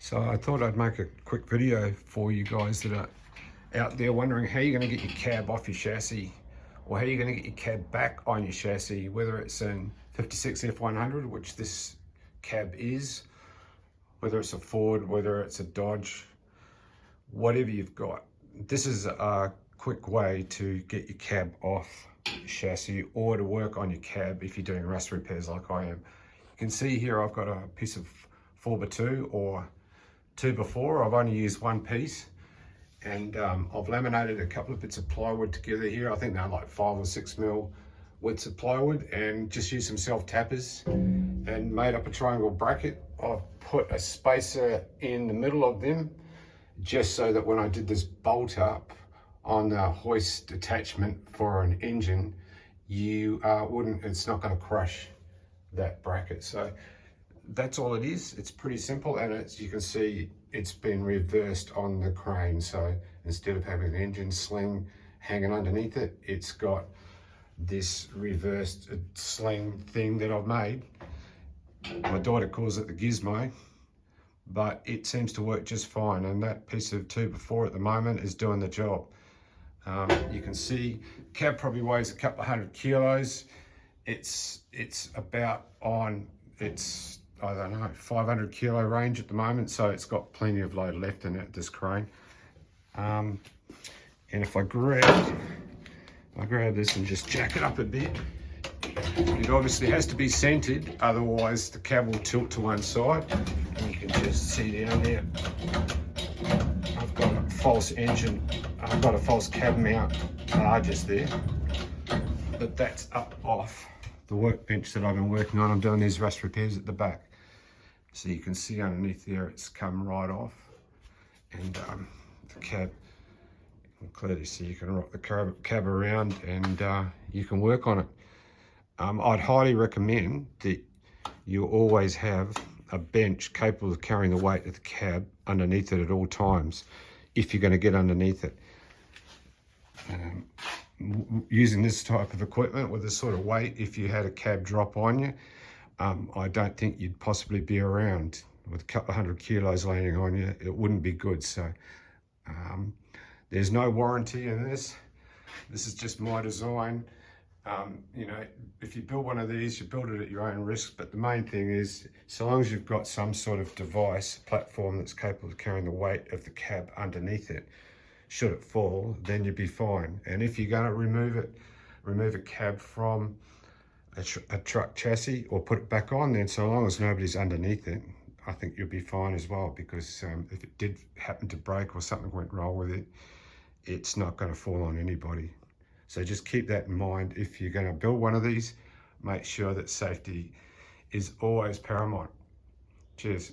So I thought I'd make a quick video for you guys that are out there wondering how you're going to get your cab off your chassis, or how you're going to get your cab back on your chassis, whether it's in 56 F100, which this cab is, whether it's a Ford, whether it's a Dodge, whatever you've got. This is a quick way to get your cab off your chassis, or to work on your cab if you're doing rust repairs like I am. You can see here I've got a piece of 4x2 or 2x4. I've only used one piece, and I've laminated a couple of bits of plywood together here. I think they're like 5 or 6 mil widths of plywood, and just used some self tappers and made up a triangle bracket. I've put a spacer in the middle of them just so that when I did this bolt up on the hoist attachment for an engine, it's not going to crush that bracket. So that's all it is. It's pretty simple, and as you can see, it's been reversed on the crane. So instead of having an engine sling hanging underneath it, it's got this reversed sling thing that I've made. My daughter calls it the Gizmo, but it seems to work just fine, and that piece of 2x4 at the moment is doing the job. You can see cab probably weighs a couple of 100 kilos. It's about on its, I don't know, 500 kilo range at the moment, so it's got plenty of load left in it, this crane. And if I grab this and just jack it up a bit, it obviously has to be centered, otherwise the cab will tilt to one side. And you can just see down there, I've got a false cab mount just there, but that's up off the workbench that I've been working on. I'm doing these rust repairs at the back. So you can see underneath there, it's come right off. And the cab, you can clearly see, you can rock the cab around, and you can work on it. I'd highly recommend that you always have a bench capable of carrying the weight of the cab underneath it at all times, if you're going to get underneath it. Using this type of equipment with this sort of weight, if you had a cab drop on you, I don't think you'd possibly be around with a couple of 100 kilos landing on you. It wouldn't be good. So there's no warranty in this. This is just my design. You know, if you build one of these, you build it at your own risk, but the main thing is, so long as you've got some sort of device, platform that's capable of carrying the weight of the cab underneath it, should it fall, then you'd be fine. And if you're going to remove a cab from a truck chassis or put it back on, then so long as nobody's underneath it, I think you'll be fine as well, because if it did happen to break or something went wrong with it, it's not going to fall on anybody. So just keep that in mind. If you're going to build one of these, make sure that safety is always paramount. Cheers.